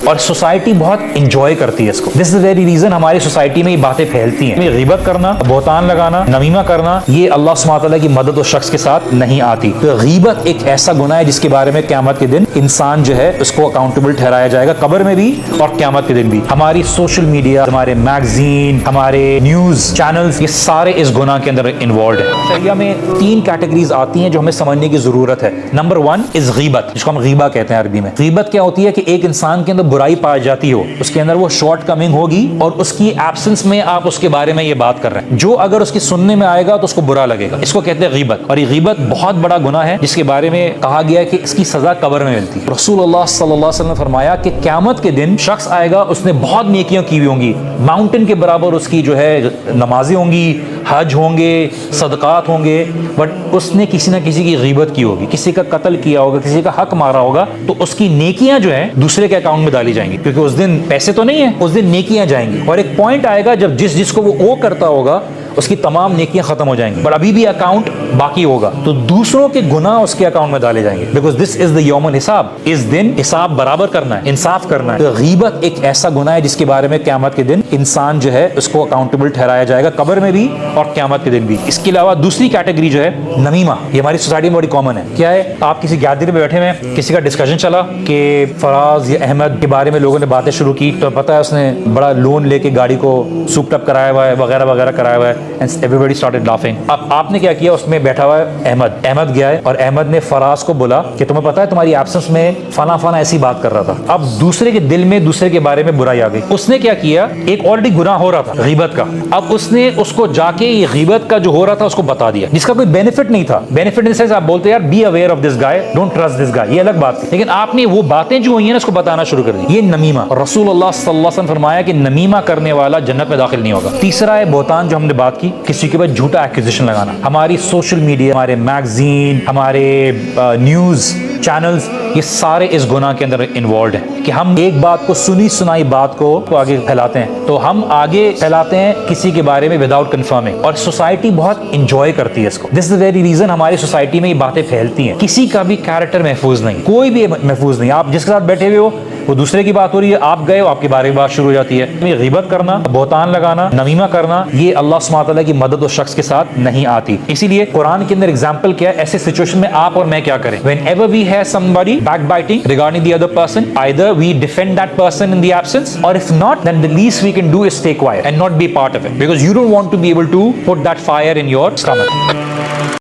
اور سوسائٹی بہت انجوائے کرتی ہے اس کو. دس از ویری ریزن ہماری سوسائٹی میں یہ باتیں پھیلتی ہیں. غیبت کرنا, بہتان لگانا, نمیمہ کرنا, یہ اللہ سبحانہ تعالیٰ کی مدد اس شخص کے ساتھ نہیں آتی. تو غیبت ایک ایسا گناہ ہے جس کے بارے میں قیامت کے دن انسان جو ہے اس کو اکاؤنٹیبل ٹھہرایا جائے گا, قبر میں بھی اور قیامت کے دن بھی. ہماری سوشل میڈیا, ہمارے میگزین, ہمارے نیوز چینلز, یہ سارے اس گناہ کے اندر انوالوڈ ہیں. شریعہ میں 3 کیٹیگریز آتی ہیں جو ہمیں سمجھنے کی ضرورت ہے. نمبر 1 از غیبت, جس کو ہم غیبہ کہتے ہیں عربی میں. غیبت کیا ہوتی ہے کہ ایک انسان کے اندر برائی پائی جاتی ہو, اس کے اندر وہ شارٹ کمنگ ہوگی اور اس کی ایبسنس میں آپ اس کے بارے میں یہ بات کر رہے ہیں. جو اگر اس کی سننے میں آئے گا تو اس کو برا لگے گا. اس کو کہتے ہیں غیبت, اور یہ غیبت بہت بڑا گناہ ہے جس کے بارے میں کہا گیا ہے کہ اس کی سزا قبر میں ملتی ہے. رسول اللہ صلی اللہ علیہ وسلم نے فرمایا کہ قیامت کے دن شخص آئے گا, اس نے بہت نیکیاں کی ہوئی ہوں گی, ماؤنٹن کے برابر اس کی جو ہے نمازیں ہوں گی, حج ہوں گے, صدقات ہوں گے, بٹ اس نے کسی نہ کسی کی غیبت کی ہوگی, کسی کا قتل کیا ہوگا, کسی کا حق مارا ہوگا, تو اس کی نیکیاں جو ہیں دوسرے کے اکاؤنٹ میں ڈالی جائیں گی, کیونکہ اس دن پیسے تو نہیں ہیں, اس دن نیکیاں جائیں گی. اور ایک پوائنٹ آئے گا جب جس کو وہ کرتا ہوگا اس کی تمام نیکیاں ختم ہو جائیں گی, بٹ ابھی بھی اکاؤنٹ باقی ہوگا, تو دوسروں کے گناہ اس کے اکاؤنٹ میں ڈالے جائیں گے, بیکاز دس از دا یوم الحساب. اس دن حساب برابر کرنا ہے, انصاف کرنا ہے. تو غیبت ایک ایسا گناہ ہے جس کے بارے میں قیامت کے دن انسان جو ہے اس کو اکاؤنٹیبل ٹھہرایا جائے گا, قبر میں بھی اور قیامت کے دن بھی. اس کے علاوہ دوسری کیٹیگری جو ہے نمیمہ, یہ ہماری سوسائٹی میں بڑی کامن ہے. کیا ہے, آپ کسی گیدرنگ میں بیٹھے ہوئے ہیں, کسی کا ڈسکشن چلا کہ فراز یا احمد کے بارے میں لوگوں نے باتیں شروع کی, تو پتہ ہے اس نے بڑا لون لے کے گاڑی کو سوپڈ اپ کرایا ہوا ہے, وغیرہ وغیرہ کرایا ہوا ہے, اینڈ ایوریبڈی اسٹارٹڈ لافنگ. اب آپ نے کیا کیا, اس میں بیٹھا ہوا ہے احمد گیا ہے اور احمد نے فراز کو بولا کہ تمہیں پتہ ہے تمہاری ایبسنس میں فلاں ایسی بات کر رہا تھا. اب دوسرے کے دل میں دوسرے کے بارے میں برائی آ گئی. اس نے کیا کیا, ایک آلریڈی گناہ ہو رہا تھا غیبت کا, اب اس نے اس کو جا کے یہ غیبت کا جو ہو رہا تھا اس کو بتا دیا, جس کا کوئی بینیفٹ نہیں تھا. بینیفٹ ان سینس آپ بولتے یار be aware of this guy, don't trust this guy, یہ الگ بات تھی, لیکن آپ نے وہ باتیں جو ہوئی ہیں نا اس کو بتانا شروع کر دی. یہ نمیمہ. رسول اللہ صلی اللہ علیہ وسلم فرمایا کہ نمیمہ کرنے والا جنت میں داخل نہیں ہوگا. تیسرا ہے بہتان, جو ہم نے بات کی, کسی کے بعد جھوٹا ایکوزیشن لگانا. ہماری سوشل میڈیا, ہمارے میگزین, ہمارے نیوز چینلز, یہ سارے اس گناہ کے اندر انوالوڈ ہیں کہ ہم ایک بات کو, سنی سنائی بات کو آگے پھیلاتے ہیں. تو ہم آگے پھیلاتے ہیں کسی کے بارے میں وداؤٹ کنفرمنگ, اور سوسائٹی بہت انجوائے کرتی ہے اس کو. دس از ویری ریزن ہماری سوسائٹی میں یہ باتیں پھیلتی ہیں. کسی کا بھی کیریکٹر محفوظ نہیں, کوئی بھی محفوظ نہیں. آپ جس کے ساتھ بیٹھے ہوئے ہو وہ دوسرے کی بات ہو رہی ہے, آپ گئے ہو, آپ کے بارے میں بات شروع ہو جاتی ہے. غیبت کرنا, بہتان لگانا, نمیمہ کرنا, یہ اللہ سبحانہ تعالیٰ کی مدد اس شخص کے ساتھ نہیں آتی. اسی لیے قرآن کے اندر ایگزامپل کیا ہے, ایسے سچویشن میں آپ اور میں کیا کریں. whenever we have somebody backbiting regarding the other person, either we defend that person in the absence, or if not, then the least we can do is stay quiet and not be part of it, because you don't want to be able to put that fire in your stomach.